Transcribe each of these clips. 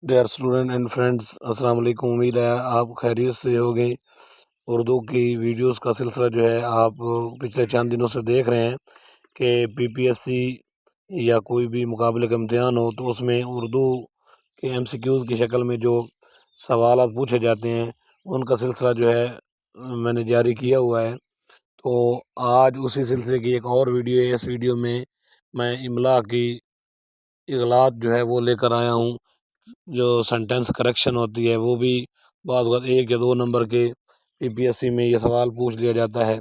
Dear student and friends, السلام علیکم۔ امید ہے آپ خیریت سے ہوگے۔ اردو کی ویڈیوز کا سلسلہ جو ہے آپ پچھلے چند دنوں سے دیکھ رہے ہیں کہ پی پی ایس سی یا کوئی بھی مقابلے کا امتحان ہو تو اس میں اردو کے ایم سی کیوز کی شکل میں جو سوالات پوچھے جاتے ہیں ان کا سلسلہ جو ہے میں نے جاری کیا ہوا ہے۔ تو آج اسی سلسلے کی ایک اور ویڈیو ہے۔ اس ویڈیو میں املا کی اغلاط جو ہے وہ لے کر آیا ہوں۔ جو سنٹینس کریکشن ہوتی ہے وہ بھی بعض وقت 1 یا 2 نمبر کے پی پی ایس سی میں یہ سوال پوچھ لیا جاتا ہے۔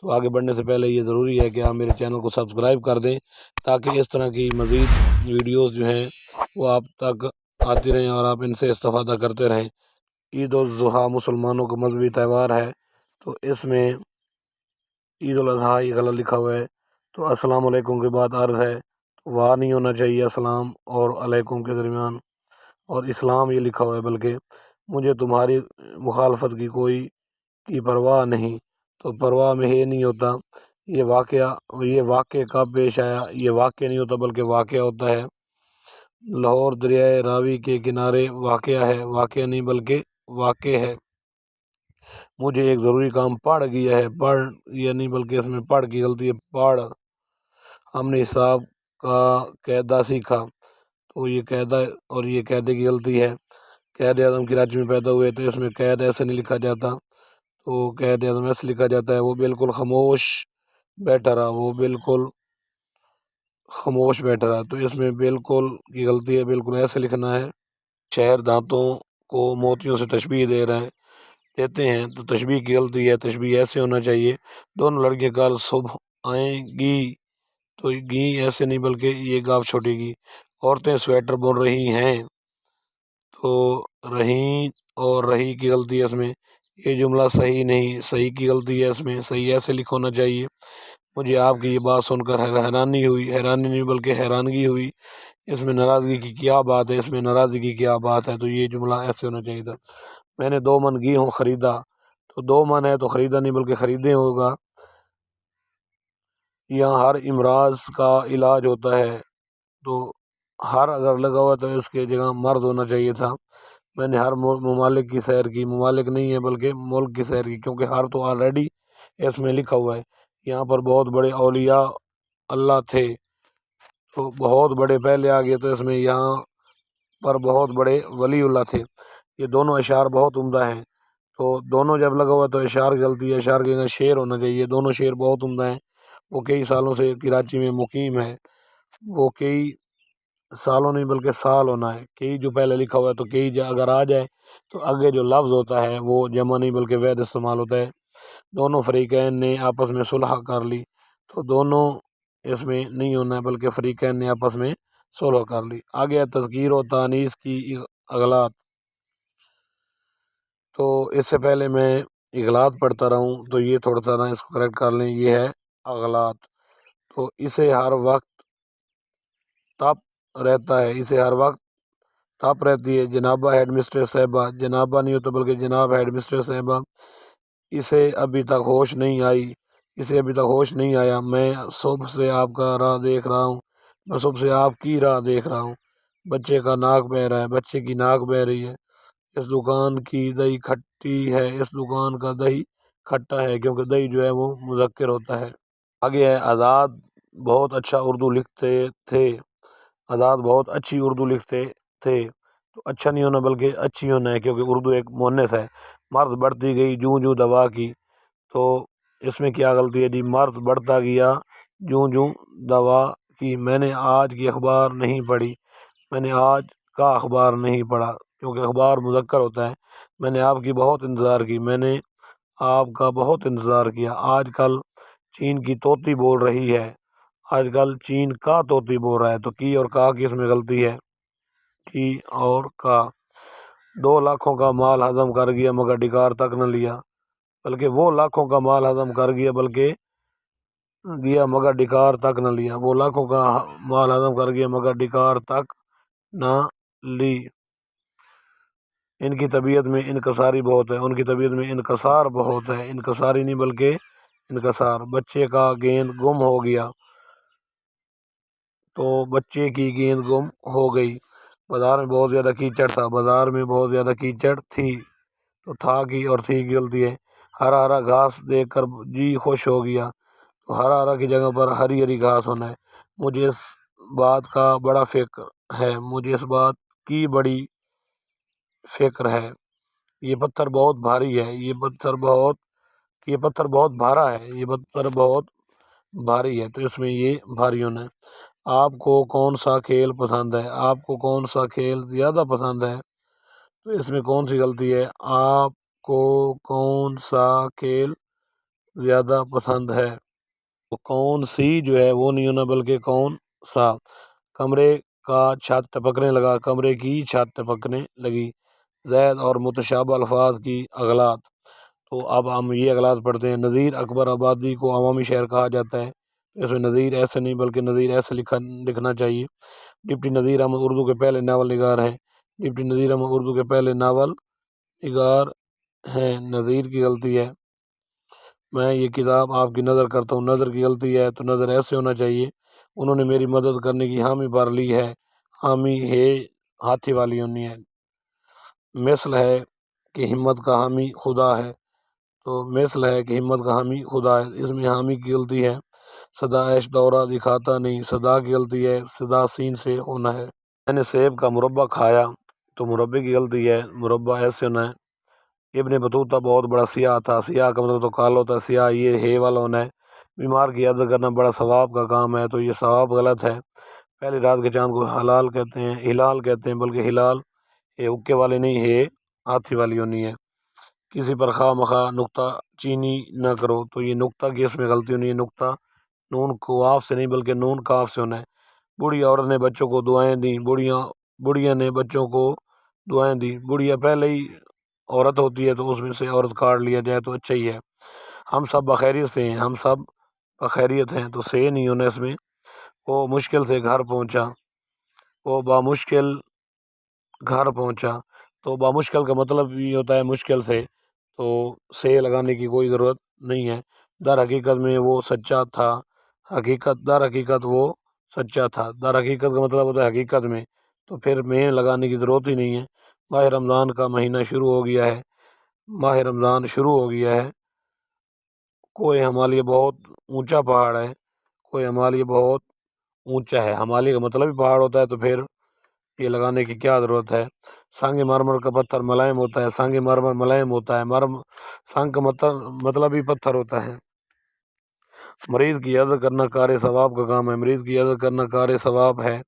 تو آگے بڑھنے سے پہلے یہ ضروری ہے کہ آپ میرے چینل کو سبسکرائب کر دیں تاکہ اس طرح کی مزید ویڈیوز جو ہیں وہ آپ تک آتی رہیں اور آپ ان سے استفادہ کرتے رہیں۔ عید الاضحیٰ مسلمانوں کا مذہبی تہوار ہے، تو اس میں عید الاضحیٰ یہ غلط لکھا ہوا ہے، تو السلام علیکم کے بعد عرض ہے، واہ نہیں ہونا چاہیے السلام اور علیکم کے درمیان، اور اسلام یہ لکھا ہوا ہے، بلکہ مجھے تمہاری مخالفت کی کوئی پرواہ نہیں۔ تو پرواہ میں یہ نہیں ہوتا، یہ واقعہ کب پیش آیا، یہ واقعہ نہیں ہوتا بلکہ واقعہ ہوتا ہے۔ لاہور دریائے راوی کے کنارے واقعہ ہے، واقعہ نہیں بلکہ واقع ہے۔ مجھے ایک ضروری کام پڑ گیا ہے، پڑھ یہ نہیں بلکہ اس میں پڑھ کی غلطی ہے، پڑھ۔ ہم نے حساب کا قاعدہ سیکھا، تو یہ قاعدہ اور یہ قاعدے کی غلطی ہے۔ قائد اعظم کراچی میں پیدا ہوئے، تو اس میں قائد ایسے نہیں لکھا جاتا، تو قائد اعظم ایسے لکھا جاتا ہے۔ وہ بالکل خاموش بیٹھا رہا، وہ بالکل خاموش بیٹھا رہا، تو اس میں بالکل کی غلطی ہے، بالکل ایسے لکھنا ہے۔ شہر دانتوں کو موتیوں سے تشبیہ دیتے ہیں، تو تشبیہ کی غلطی ہے، تشبیہ ایسے ہونا چاہیے۔ دونوں لڑکیاں کل صبح آئیں گی، تو گی ایسے نہیں بلکہ یہ گاف چھوٹے گی۔ عورتیں سویٹر بن رہی ہیں، تو رہیں اور رہی کی غلطی ہے اس میں۔ یہ جملہ صحیح نہیں، صحیح کی غلطی ہے اس میں، صحیح ایسے لکھا ہونا چاہیے۔ مجھے آپ کی یہ بات سن کر حیرانی ہوئی، حیرانی نہیں بلکہ حیرانگی ہوئی۔ اس میں ناراضگی کی کیا بات ہے، اس میں ناراضگی کی کیا بات ہے، تو یہ جملہ ایسے ہونا چاہیے تھا۔ میں نے 2 من گیہوں خریدا، تو 2 من ہے تو خریدا نہیں بلکہ خریدے ہوگا۔ یہاں ہر امراض کا علاج ہوتا ہے، تو ہر اگر لگا ہوا تو اس کے جگہ مرد ہونا چاہیے تھا۔ میں نے ہر ممالک کی سیر کی، ممالک نہیں ہے بلکہ ملک کی سیر کی، کیونکہ ہر تو آلریڈی اس میں لکھا ہوا ہے۔ یہاں پر بہت بڑے اولیاء اللہ تھے، تو بہت بڑے پہلے آ گئے، تو اس میں یہاں پر بہت بڑے ولی اللہ تھے۔ یہ دونوں اشعار بہت عمدہ ہیں، تو دونوں جب لگا ہوا تو اشعار کی غلطی ہے، اشعار کے جگہ شعر ہونا چاہیے۔ دونوں شعر بہت عمدہ ہیں، وہ کئی سالوں سے کراچی میں مقیم ہے۔ وہ کئی سالوں نہیں بلکہ سال ہونا ہے، کئی جو پہلے لکھا ہوا ہے، تو کئی اگر آ جائے تو آگے جو لفظ ہوتا ہے وہ جمع نہیں بلکہ واحد استعمال ہوتا ہے۔ دونوں فریقین نے آپس میں صلح کر لی، تو دونوں اس میں نہیں ہونا ہے بلکہ فریقین نے آپس میں صلح کر لی۔ آگے ہے تذکیر و تانیث کی اغلاط، تو اس سے پہلے میں اغلاط پڑھتا رہا ہوں، تو یہ تھوڑا سا نا اس کو کریکٹ کر لیں، یہ ہے اغلاط۔ تو اسے ہر وقت تپ رہتا ہے، اسے ہر وقت تپ رہتی ہے۔ جنابہ ہیڈ مسٹریس صاحبہ، جنابہ نہیں ہوتا بلکہ جناب ہیڈ مسٹریس صاحبہ۔ اسے ابھی تک ہوش نہیں آئی، اسے ابھی تک ہوش نہیں آیا۔ میں صبح سے آپ کا راہ دیکھ رہا ہوں، میں صبح سے آپ کی راہ دیکھ رہا ہوں۔ بچے کا ناک بہہ رہا ہے، بچے کی ناک بہہ رہی ہے۔ اس دکان کی دہی کھٹی ہے، اس دکان کا دہی کھٹا ہے، کیونکہ دہی جو ہے وہ مذکر ہوتا ہے۔ آگے ہے آزاد بہت اچھا اردو لکھتے تھے، آزاد بہت اچھی اردو لکھتے تھے، تو اچھا نہیں ہونا بلکہ اچھی ہونا ہے، کیونکہ اردو ایک مؤنث ہے۔ مرض بڑھتی گئی جوں جوں دوا کی، تو اس میں کیا غلطی ہے جی، مرض بڑھتا گیا جوں جوں دوا کی۔ میں نے آج کی اخبار نہیں پڑھی، میں نے آج کا اخبار نہیں پڑھا، کیونکہ اخبار مذکر ہوتا ہے۔ میں نے آپ کی بہت انتظار کی، میں نے آپ کا بہت انتظار کیا۔ آج کل چین کی طوطی بول رہی ہے، آج کل چین کا طوطی بول رہا ہے، تو کی اور کا کی اس میں غلطی ہے، کی اور کا۔ 2 لاکھوں کا مال ہضم کر گیا مگر ڈکار تک نہ لیا، بلکہ وہ لاکھوں کا مال ہضم کر گیا مگر ڈکار تک نہ لیا، وہ لاکھوں کا مال ہضم کر گیا مگر ڈکار تک نہ لی۔ ان کی طبیعت میں انکساری بہت ہے، ان کی طبیعت میں انکسار بہت ہے، انکساری نہیں بلکہ انکسار۔ بچے کا گیند گم ہو گیا، تو بچے کی گیند گم ہو گئی۔ بازار میں بہت زیادہ کیچڑ تھا، بازار میں بہت زیادہ کیچڑ تھی، تو تھا کی اور تھی کی غلطی ہے۔ ہرا ہرا گھاس دیکھ کر جی خوش ہو گیا، تو ہرا ہرا کی جگہ پر ہری ہری گھاس ہونا ہے۔ مجھے اس بات کا بڑا فکر ہے، مجھے اس بات کی بڑی فکر ہے۔ یہ پتھر بہت بھاری ہے، یہ پتھر بہت بھارا ہے، یہ پتھر بہت بھاری ہے، تو اس میں یہ بھاری ہونا ہے۔ آپ کو کون سا کھیل پسند ہے؟ آپ کو کون سا کھیل زیادہ پسند ہے؟ تو اس میں کون سی غلطی ہے؟ آپ کو کون سا کھیل زیادہ پسند ہے، تو کون سی جو ہے وہ نہیں ہونا، بلکہ کون سا۔ کمرے کا چھت ٹپکنے لگا، کمرے کی چھت ٹپکنے لگی۔ زید اور متشابہ الفاظ کی اغلاط۔ تو اب ہم یہ اغلاط پڑھتے ہیں۔ نذیر اکبر آبادی کو عوامی شہر کہا جاتا ہے، اس میں نذیر ایسے نہیں بلکہ نذیر ایسے لکھنا چاہیے۔ ڈپٹی نذیر احمد اردو کے پہلے ناول نگار ہیں، ڈپٹی نذیر احمد اردو کے پہلے ناول نگار ہیں، نذیر کی غلطی ہے۔ میں یہ کتاب آپ کی نظر کرتا ہوں، نظر کی غلطی ہے، تو نظر ایسے ہونا چاہیے۔ انہوں نے میری مدد کرنے کی حامی بھر لی ہے، حامی ہے ہاتھی والی ہونی ہے۔ مثل ہے کہ ہمت کا حامی خدا ہے، تو مثل ہے کہ ہمت کا حامی خدا ہے، اس میں حامی کی غلطی ہے۔ صدا عیش دورہ دکھاتا نہیں، صدا کی غلطی ہے، صدا سین سے ہونا ہے۔ میں نے سیب کا مربع کھایا، تو مربع کی غلطی ہے، مربع ایسے ہونا ہے۔ ابن بطوطہ بہت بڑا سیاح تھا، سیاح کا مطلب تو کال ہوتا ہے، سیاح یہ ہے والا ہونا ہے۔ بیمار کی عادت کرنا بڑا ثواب کا کام ہے، تو یہ ثواب غلط ہے۔ پہلی رات کے چاند کو ہلال کہتے ہیں، ہلال کہتے ہیں، بلکہ ہلال یہ حکے والے نہیں ہے، ہاتھی والی ہونی ہے۔ کسی پر خواہ مخواہ نکتہ چینی نہ کرو، تو یہ نکتہ کی اس میں غلطی ہونی ہے، نکتہ نون قاف سے نہیں بلکہ نون قاف سے ہونا ہے۔ بوڑھی عورت نے بچوں کو دعائیں دیں، بوڑھیا نے بچوں کو دعائیں دیں، بوڑھیا پہلے ہی عورت ہوتی ہے، تو اس میں سے عورت کاٹ لیا جائے تو اچھا ہی ہے۔ ہم سب بخیریت سے ہیں، ہم سب بخیریت ہیں، تو سے نہیں ہونا اس میں۔ وہ مشکل سے گھر پہنچا، وہ بامشکل گھر پہنچا، تو بامشکل کا مطلب یہ ہوتا ہے مشکل سے، تو سے لگانے کی کوئی ضرورت نہیں ہے۔ در حقیقت میں وہ سچا تھا، در حقیقت وہ سچا تھا، در حقیقت کا مطلب ہوتا ہے حقیقت میں، تو پھر میں لگانے کی ضرورت ہی نہیں ہے۔ ماہ رمضان کا مہینہ شروع ہو گیا ہے، ماہ رمضان شروع ہو گیا ہے۔ کوہ ہمالیہ بہت اونچا پہاڑ ہے، کوہ ہمالیہ بہت اونچا ہے، ہمالیہ کا مطلب بھی پہاڑ ہوتا ہے، تو پھر یہ لگانے کی کیا ضرورت ہے۔ سنگ مرمر کا پتھر ملائم ہوتا ہے، سنگ مرمر ملائم ہوتا ہے، سنگ کا مطلب بھی پتھر ہوتا ہے۔ مریض کی عزت کرنا کار ثواب کا کام ہے، مریض کی عزت کرنا کار ثواب ہے۔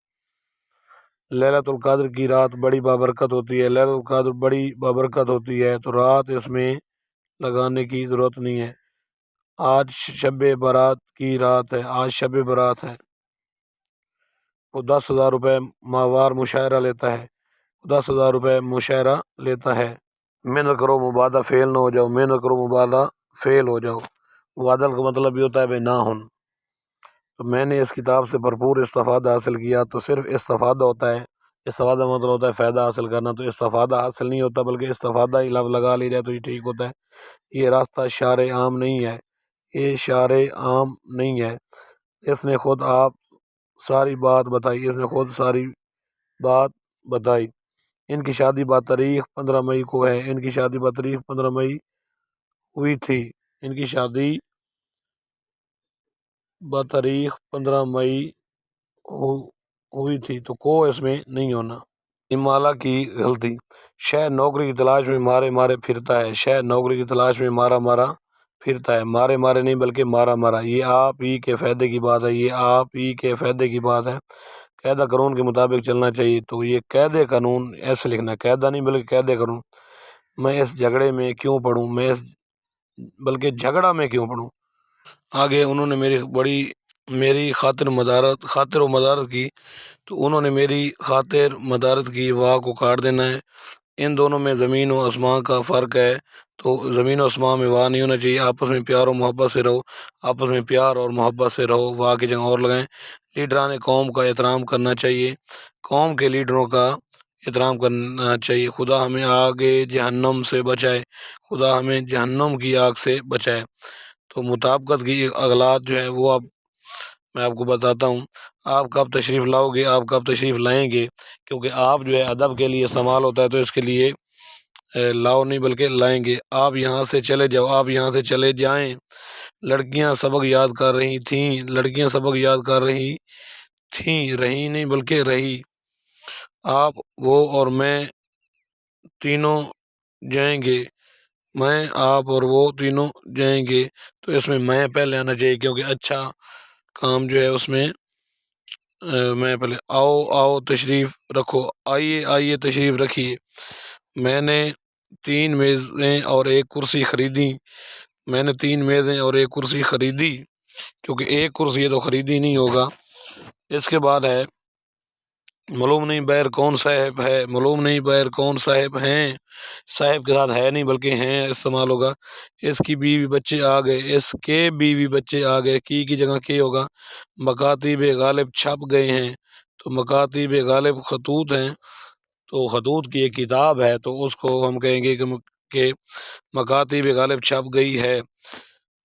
لیلۃ القدر کی رات بڑی بابرکت ہوتی ہے، لیلۃ القدر بڑی بابرکت ہوتی ہے، تو رات اس میں لگانے کی ضرورت نہیں ہے۔ آج شب برات کی رات ہے، آج شب برات ہے۔ وہ 10,000 روپے ماہوار مشاعرہ لیتا ہے، 10,000 روپے مشاعرہ لیتا ہے۔ محنت کرو مبادہ فیل نہ ہو جاؤ، محنت کرو مبادہ فیل ہو جاؤ، مبادل کا مطلب یہ ہوتا ہے بے نہ ہن۔ تو میں نے اس کتاب سے بھرپور استفادہ حاصل کیا، تو صرف استفادہ ہوتا ہے، استفادہ مطلب ہوتا ہے فائدہ حاصل کرنا، تو استفادہ حاصل نہیں ہوتا بلکہ استفادہ ہی لفظ لگا لی جائے تو یہ ٹھیک ہوتا ہے۔ یہ راستہ شعر عام نہیں ہے، یہ شعر عام نہیں ہے، اس نے خود آپ ساری بات بتائی، اس نے خود ساری بات بتائی۔ ان کی شادی بتاریخ 15 مئی کو ہے، ان کی شادی بتاریخ 15 مئی ہوئی تھی، ان کی شادی بتاریخ 15 مئی ہوئی تھی، تو کو اس میں نہیں ہونا۔ مالا کی غلطی۔ شہ نوکری کی تلاش میں مارے مارے پھرتا ہے، شہ نوکری کی تلاش میں مارا مارا پھرتا ہے، مارے مارے نہیں بلکہ مارا مارا۔ یہ آپ ہی کے فائدے کی بات ہے، یہ آپ ہی کے فائدے کی بات ہے۔ قاعدہ قانون کے مطابق چلنا چاہیے، تو یہ قاعدے قانون ایسے لکھنا ہے، قاعدہ نہیں بلکہ قاعدے قانون۔ میں اس جھگڑے میں کیوں پڑھوں، بلکہ جھگڑا میں کیوں پڑھوں۔ آگے انہوں نے میری خاطر و مدارت کی، تو انہوں نے میری خاطر مدارت کی، واہ کو کاٹ دینا ہے۔ ان دونوں میں زمین و آسمان کا فرق ہے، تو زمین و آسمان میں واہ نہیں ہونا چاہیے۔ آپس میں پیار و محبت سے رہو، آپس میں پیار اور محبت سے رہو، واہ کی جگہ اور لگائیں۔ لیڈران قوم کا احترام کرنا چاہیے، قوم کے لیڈروں کا احترام کرنا چاہیے۔ خدا ہمیں آگے جہنم سے بچائے، خدا ہمیں جہنم کی آگ سے بچائے۔ تو مطابقت کی اغلاط جو ہے وہ اب میں آپ کو بتاتا ہوں، آپ کب تشریف لاؤ گے، آپ کب تشریف لائیں گے، کیونکہ آپ جو ہے ادب کے لیے استعمال ہوتا ہے، تو اس کے لیے لاؤ نہیں بلکہ لائیں گے۔ آپ یہاں سے چلے جاؤ، آپ یہاں سے چلے جائیں۔ لڑکیاں سبق یاد کر رہی تھیں، لڑکیاں سبق یاد کر رہی تھیں، رہی نہیں بلکہ رہی۔ آپ، وہ اور میں تینوں جائیں گے، میں، آپ اور وہ تینوں جائیں گے۔ تو اس میں پہلے آنا چاہیے، کیونکہ اچھا کام جو ہے اس میں میں پہلے۔ آؤ آؤ تشریف رکھو، آئیے آئیے تشریف رکھیے۔ میں نے 3 میزیں اور ایک کرسی خریدی، میں نے 3 میزیں اور ایک کرسی خریدی، کیونکہ ایک کرسی ہے تو خریدی نہیں ہوگا۔ اس کے بعد ہے معلوم نہیں بیر کون صاحب ہے، معلوم نہیں بیر کون صاحب ہیں، صاحب کے ساتھ ہے نہیں بلکہ ہیں استعمال ہوگا۔ اس کی بیوی بچے آ گئے، اس کے بیوی بچے آ گئے، کی جگہ کے ہوگا۔ مکاتیب غالب چھپ گئے ہیں، تو مکاتیب غالب خطوط ہیں، تو خطوط کی ایک کتاب ہے، تو اس کو ہم کہیں گے کہ مکاتیب غالب چھپ گئی ہے۔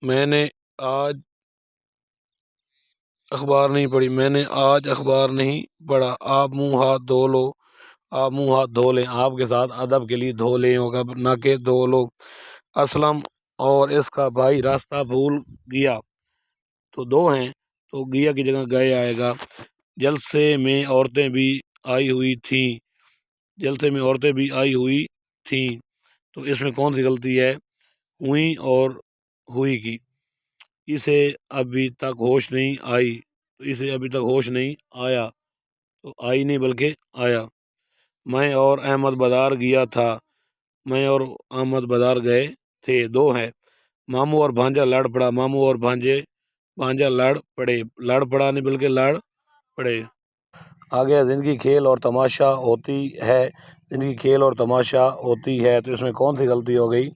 میں نے آج اخبار نہیں پڑھی، میں نے آج اخبار نہیں پڑھا۔ آپ منہ ہاتھ دھو لو، آپ منہ ہاتھ دھو لیں، آپ کے ساتھ ادب کے لیے دھو لیں ہوگا، نہ کہ دھو لو۔ اسلم اور اس کا بھائی راستہ بھول گیا، تو دو ہیں تو گیا کی جگہ گئے آئے گا۔ جلسے میں عورتیں بھی آئی ہوئی تھیں، جلسے میں عورتیں بھی آئی ہوئی تھیں، تو اس میں کون سی غلطی ہے؟ ہوئی اور ہوئی کی۔ اسے ابھی تک ہوش نہیں آئی، تو اسے ابھی تک ہوش نہیں آیا، تو آئی نہیں بلکہ آیا۔ میں اور احمد بازار گیا تھا، میں اور احمد بازار گئے تھے، دو ہیں۔ ماموں اور بھانجا لڑ پڑا، ماموں اور بھانجا لڑ پڑے، لڑ پڑا نہیں بلکہ لڑ پڑے۔ آگے زندگی کھیل اور تماشا ہوتی ہے، زندگی کھیل اور تماشا ہوتی ہے، تو اس میں کون سی غلطی ہو گئی؟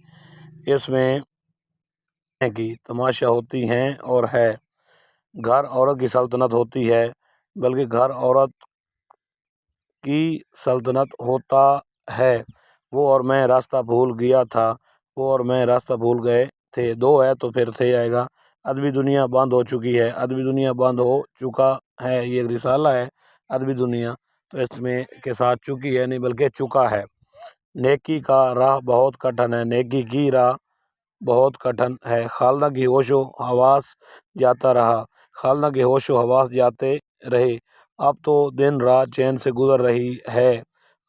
اس میں کی تماشا ہوتی ہیں اور ہے۔ گھر عورت کی سلطنت ہوتی ہے بلکہ گھر عورت کی سلطنت ہوتا ہے۔ وہ اور میں راستہ بھول گیا تھا، وہ اور میں راستہ بھول گئے تھے، دو ہے تو پھر سے آئے گا۔ ادبی دنیا بند ہو چکی ہے، ادبی دنیا بند ہو چکا ہے، یہ ایک رسالہ ہے ادبی دنیا، تو اس میں کے ساتھ چکی ہے نہیں بلکہ چکا ہے۔ نیکی کا راہ بہت کٹھن ہے، نیکی کی راہ بہت کٹھن ہے۔ خالدہ کی ہوش و حواس جاتا رہا، خالدہ کے ہوش و حواس جاتے رہے۔ اب تو دن رات چین سے گزر رہی ہے،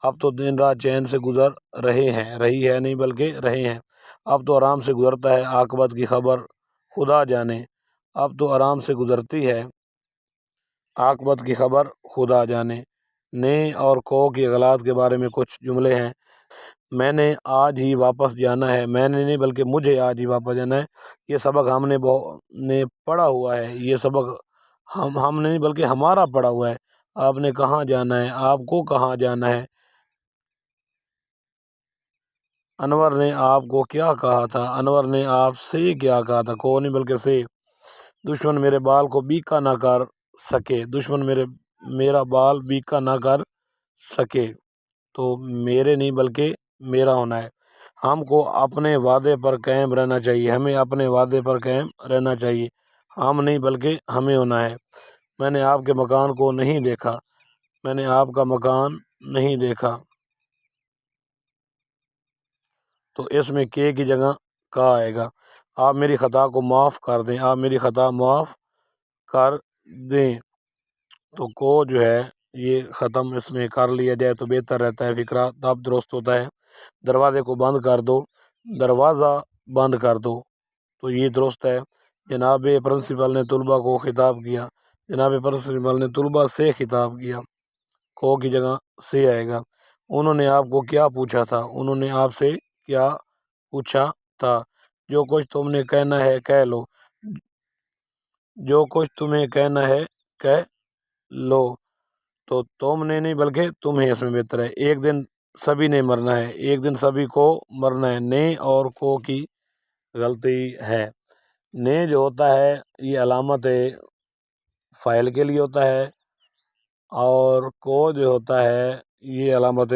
اب تو دن رات چین سے گزر رہے ہیں، رہی ہے نہیں بلکہ رہے ہیں۔ اب تو آرام سے گزرتا ہے، عاقبت کی خبر خدا جانے، اب تو آرام سے گزرتی ہے، عاقبت کی خبر خدا جانے۔ نے اور کو کی اغلاط کے بارے میں کچھ جملے ہیں۔ میں نے آج ہی واپس جانا ہے، میں نے نہیں بلکہ مجھے آج ہی واپس جانا ہے۔ یہ سبق ہم نے پڑھا ہوا ہے، یہ سبق ہم نے نہیں بلکہ ہمارا پڑھا ہوا ہے۔ آپ نے کہاں جانا ہے، آپ کو کہاں جانا ہے؟ انور نے آپ کو کیا کہا تھا، انور نے آپ سے کیا کہا تھا، کو نہیں بلکہ سے۔ دشمن میرے بال کو بیکا نہ کر سکے، دشمن میرا بال بیکا نہ کر سکے، تو میرے نہیں بلکہ میرا ہونا ہے۔ ہم کو اپنے وعدے پر قائم رہنا چاہیے، ہمیں اپنے وعدے پر قائم رہنا چاہیے، ہم نہیں بلکہ ہمیں ہونا ہے۔ میں نے آپ کے مکان کو نہیں دیکھا، میں نے آپ کا مکان نہیں دیکھا، تو اس میں کے کی جگہ کا آئے گا۔ آپ میری خطا کو معاف کر دیں، آپ میری خطا معاف کر دیں، تو کو جو ہے یہ ختم اس میں کر لیا جائے تو بہتر رہتا ہے، فقرہ تب درست ہوتا ہے۔ دروازے کو بند کر دو، دروازہ بند کر دو، تو یہ درست ہے۔ جناب پرنسپل نے طلباء کو خطاب کیا، جناب پرنسپل نے طلباء سے خطاب کیا، کو کی جگہ سے آئے گا۔ انہوں نے آپ کو کیا پوچھا تھا، انہوں نے آپ سے کیا پوچھا تھا؟ جو کچھ تم نے کہنا ہے کہہ لو، جو کچھ تمہیں کہنا ہے کہہ لو، تو تم نے نہیں بلکہ تمہیں اس میں بہتر ہے۔ ایک دن سبھی نے مرنا ہے، ایک دن سبھی کو مرنا ہے، نے اور کو کی غلطی ہے۔ نے جو ہوتا ہے یہ علامت فاعل کے لیے ہوتا ہے، اور کو جو ہوتا ہے یہ علامت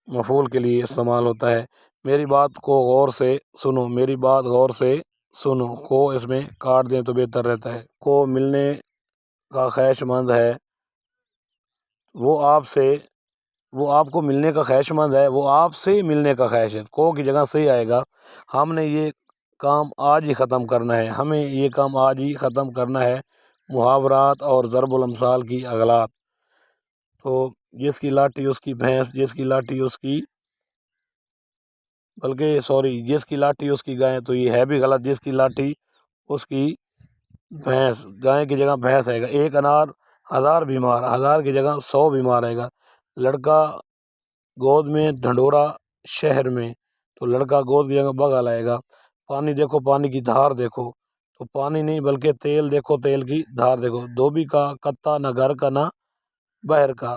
مفعول کے لیے استعمال ہوتا ہے۔ میری بات کو غور سے سنو، میری بات غور سے سنو کو اس میں کاٹ دیں تو بہتر رہتا ہے۔ کو ملنے کا خواہش مند ہے، وہ آپ کو ملنے کا خواہش مند ہے، وہ آپ سے ملنے کا خواہش ہے۔ کو کی جگہ سے آئے گا، ہم نے یہ کام آج ہی ختم کرنا ہے، ہمیں یہ کام آج ہی ختم کرنا ہے۔ محاورات اور ضرب الامثال کی اغلاط، تو جس کی لاٹھی اس کی بھینس، جس کی لاٹھی اس کی جس کی لاٹھی اس کی گائے، تو یہ ہے بھی غلط۔ جس کی لاٹھی اس کی بھینس، گائے کی جگہ بھینس آئے گا۔ ایک انار 1000 بیمار، 1000 کی جگہ 100 بیمار آئے گا۔ لڑکا گود میں ڈھنڈورا شہر میں، تو لڑکا گود کی جگہ بغل آئے گا۔ پانی دیکھو، پانی کی دھار دیکھو، تو پانی نہیں بلکہ تیل دیکھو، تیل کی دھار دیکھو۔ دھوبی کا کتا نہ گھر کا نہ بہر کا،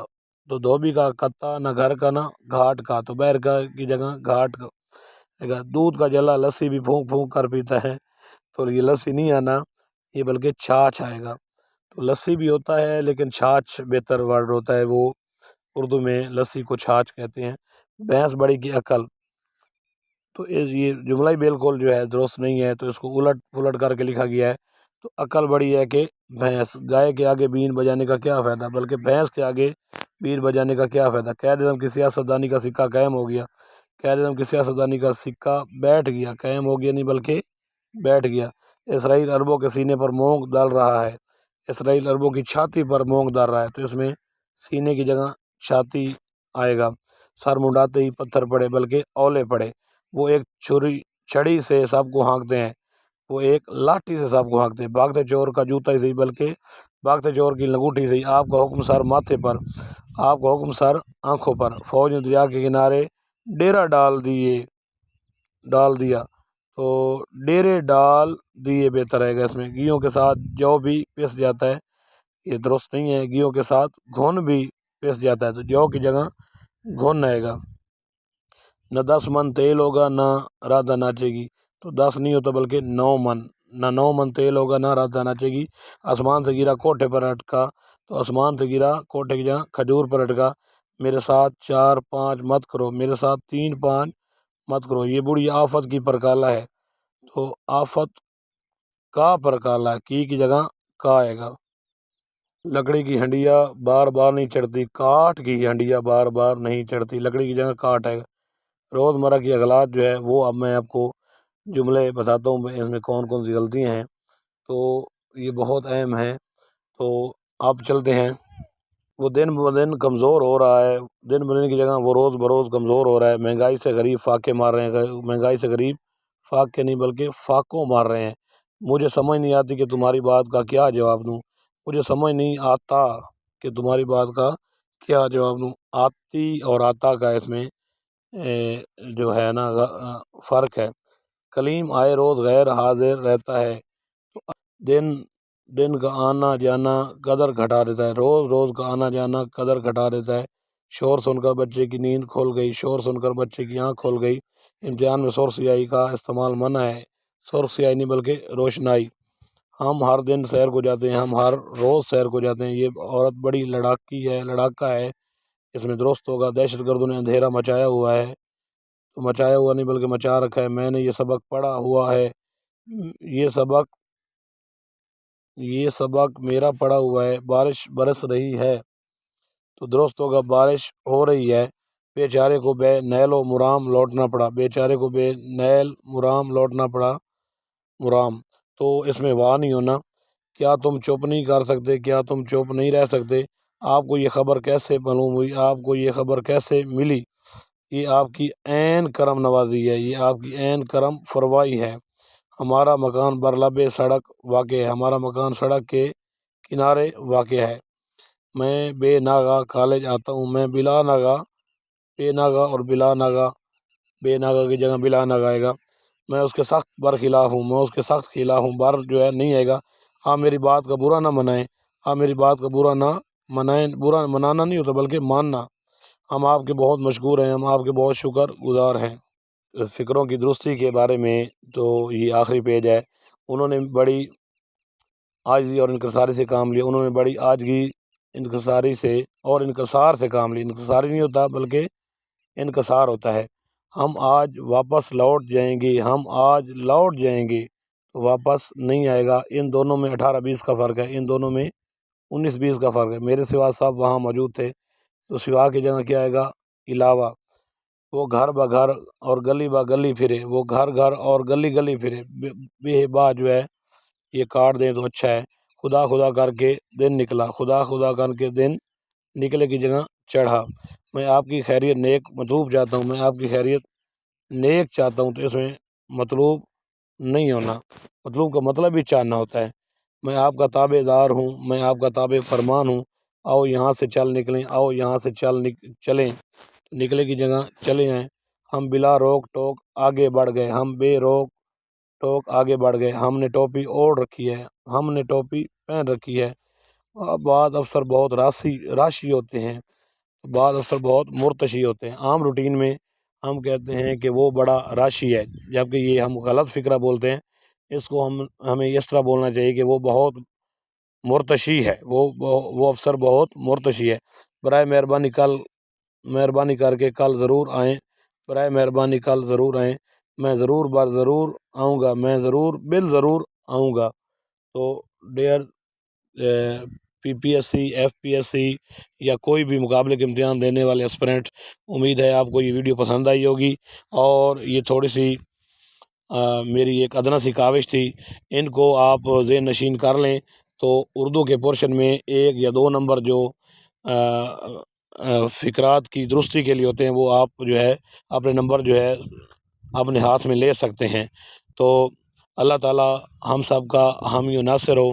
تو دھوبی کا کتا نہ گھر کا نہ گھاٹ کا، تو بہر کا کی جگہ گھاٹ کا۔ دودھ کا جلا لسی بھی پھونک پھونک کر پیتا ہے، تو یہ لسی نہیں آنا، یہ بلکہ چھاچھ آئے گا۔ تو لسی بھی ہوتا ہے لیکن چھاچھ بہتر ورڈ ہوتا ہے، وہ اردو میں لسی کو چھاچھ کہتے ہیں۔ بھینس بڑی کی عقل، تو یہ جملہ ہی بالکل جو ہے درست نہیں ہے، تو اس کو الٹ پلٹ کر کے لکھا گیا ہے۔ تو عقل بڑی ہے کہ بھینس، گائے کے آگے بین بجانے کا کیا فائدہ، بلکہ بھینس کے آگے بین بجانے کا کیا فائدہ۔ قائد اعظم کی سیاستدانی کا سکہ قائم ہو گیا، قائد اعظم کی سیاستدانی کا سکہ بیٹھ گیا، قائم ہو گیا نہیں بلکہ بیٹھ گیا۔ اسرائیل عربوں کے سینے پر مونگ ڈال رہا ہے، اسرائیل عربوں کی چھاتی پر مونگ ڈال رہا ہے، تو اس میں سینے کی جگہ چھاتی آئے گا۔ سر منڈاتے ہی پتھر پڑے بلکہ اولے پڑے، وہ ایک چھڑی سے سب کو ہانکتے ہیں، وہ ایک لاٹھی سے سب کو ہانکتے ہیں۔ بھاگتے چور کا جوتا ہی صحیح بلکہ بھاگتے چور کی لنگوٹی صحیح، آپ کا حکم سر ماتھے پر، آپ کا حکم سر آنکھوں پر۔ فوج نے دریا کے کنارے ڈیرا ڈال دیا، تو ڈیرے ڈال دیے بہتر رہے گا۔ اس میں گیہوں کے ساتھ جو بھی پس جاتا ہے، یہ درست نہیں ہے۔ گیہوں کے ساتھ گھن بھی پس جاتا ہے، تو جو کی جگہ گھن آئے گا۔ نہ 10 من تیل ہوگا نہ رادھا ناچے گی، تو 10 نہیں ہوتا بلکہ 9 من، نہ 9 من تیل ہوگا نہ رادھا ناچے گی۔ آسمان سے گرا کوٹھے پر اٹکا، تو آسمان سے گرا کوٹھے کی جگہ کھجور پر اٹکا۔ میرے ساتھ 4 5 مت کرو، میرے ساتھ 3 5 مت کرو، یہ بڑی آفت کی پرکالہ ہے، تو آفت کا پرکالہ کی جگہ کا آئے گا۔ لکڑی کی ہنڈیا بار بار نہیں چڑھتی، کاٹ کی ہنڈیا بار بار نہیں چڑھتی، لکڑی کی جگہ کاٹ آئے گا۔ روزمرہ کی اغلاط جو ہے وہ اب میں آپ کو جملے بتاتا ہوں، اس میں کون کون سی غلطیاں ہیں، تو یہ بہت اہم ہے۔ تو آپ چلتے ہیں، وہ دن بدن کمزور ہو رہا ہے، دن بدن کی جگہ وہ روز بروز کمزور ہو رہا ہے۔ مہنگائی سے غریب فاقے مار رہے ہیں، مہنگائی سے غریب فاقے نہیں بلکہ فاقوں مار رہے ہیں۔ مجھے سمجھ نہیں آتی کہ تمہاری بات کا کیا جواب دوں، مجھے سمجھ نہیں آتا کہ تمہاری بات کا کیا جواب دوں۔ آتی اور آتا کا اس میں جو ہے نا فرق ہے۔ کلیم آئے روز غیر حاضر رہتا ہے، تو دن کا آنا جانا قدر گھٹا دیتا ہے، روز روز کا آنا جانا قدر گھٹا دیتا ہے۔ شور سن کر بچے کی نیند کھل گئی، شور سن کر بچے کی آنکھ کھل گئی۔ امتحان میں سرخ سیاہی کا استعمال منع ہے، سرخ سیاہی نہیں بلکہ روشنائی۔ ہم ہر دن سیر کو جاتے ہیں، ہم ہر روز سیر کو جاتے ہیں۔ یہ عورت بڑی لڑاکا ہے، اس میں درست ہوگا۔ دہشت گردوں نے اندھیرا مچایا ہوا ہے، تو مچایا ہوا نہیں بلکہ مچا رکھا ہے۔ میں نے یہ سبق پڑھا ہوا ہے، یہ سبق میرا پڑھا ہوا ہے۔ بارش برس رہی ہے، تو درست ہوگا بارش ہو رہی ہے۔ بیچارے کو بے نیل و مرام لوٹنا پڑا، بیچارے کو بے نیل مرام لوٹنا پڑا، مرام، تو اس میں واہ نہیں ہونا۔ کیا تم چپ نہیں کر سکتے، کیا تم چپ نہیں رہ سکتے؟ آپ کو یہ خبر کیسے معلوم ہوئی، آپ کو یہ خبر کیسے ملی؟ یہ آپ کی عین کرم نوازی ہے، یہ آپ کی عین کرم فرمائی ہے۔ ہمارا مکان برلب سڑک واقع ہے، ہمارا مکان سڑک کے کنارے واقع ہے۔ میں بے ناگہ کالج آتا ہوں، میں بلا ناگہ، بے ناگہ اور بلا ناگہ، بے ناگہ کی جگہ بلا ناگہ آئے گا۔ میں اس کے سخت برخلاف ہوں، میں اس کے سخت خلاف ہوں، بر جو ہے نہیں آئے گا۔ آپ میری بات کا برا نہ منائیں، آپ میری بات کا برا نہ منائیں، برا منانا نہیں ہوتا بلکہ ماننا۔ ہم آپ کے بہت مشکور ہیں، ہم آپ کے بہت شکر گزار ہیں۔ فکروں کی درستی کے بارے میں تو یہ آخری پیج ہے۔ انہوں نے بڑی عاجزی اور انکساری سے کام لیا، انہوں نے بڑی عاجزی انکساری سے اور انکسار سے کام لیا۔ انکساری نہیں ہوتا بلکہ انکسار ہوتا ہے۔ ہم آج واپس لوٹ جائیں گے، ہم آج لوٹ جائیں گے، تو واپس نہیں آئے گا۔ ان دونوں میں 18-20 کا فرق ہے، ان دونوں میں 19-20 کا فرق ہے۔ میرے سوا صاحب وہاں موجود تھے، تو سوا کی جگہ کیا آئے گا؟ علاوہ۔ وہ گھر بگھر اور گلی گلی پھرے، وہ گھر گھر اور گلی گلی پھرے، بے با جو ہے یہ کاٹ دیں تو اچھا ہے۔ خدا خدا کر کے دن نکلا، خدا خدا کر کے دن نکلے کی جگہ چڑھا۔ میں آپ کی خیریت نیک مطلوب چاہتا ہوں، میں آپ کی خیریت نیک چاہتا ہوں، تو اس میں مطلوب نہیں ہونا، مطلوب کا مطلب ہی چاہنا ہوتا ہے۔ میں آپ کا تابع دار ہوں، میں آپ کا تابع فرمان ہوں۔ آؤ یہاں سے چل نکلیں، آؤ یہاں سے چلیں، نکلے کی جگہ چلے ہیں۔ ہم بلا روک ٹوک آگے بڑھ گئے، ہم بے روک ٹوک آگے بڑھ گئے۔ ہم نے ٹوپی اوڑھ رکھی ہے، ہم نے ٹوپی پہن رکھی ہے۔ بعض افسر بہت راشی ہوتے ہیں، بعض افسر بہت مرتشی ہوتے ہیں۔ عام روٹین میں ہم کہتے ہیں کہ وہ بڑا راشی ہے، جبکہ یہ ہم غلط فکرہ بولتے ہیں۔ اس کو ہمیں اس طرح بولنا چاہیے کہ وہ بہت مرتشی ہے، وہ افسر بہت مرتشی ہے۔ برائے مہربانی کر کے کل ضرور آئیں، برائے مہربانی کل ضرور آئیں، میں ضرور بر ضرور آؤں گا، میں ضرور ضرور آؤں گا۔ تو ڈیئر PPSC FPSC یا کوئی بھی مقابلے کے امتحان دینے والے اسپرنٹ، امید ہے آپ کو یہ ویڈیو پسند آئی ہوگی، اور یہ تھوڑی سی میری ایک ادنا سی کاوش تھی، ان کو آپ ذہن نشین کر لیں تو اردو کے پورشن میں 1 یا 2 نمبر جو فقرات کی درستی کے لیے ہوتے ہیں، وہ آپ جو ہے اپنے نمبر جو ہے اپنے ہاتھ میں لے سکتے ہیں۔ تو اللہ تعالی ہم سب کا حامی و ناصر ہو۔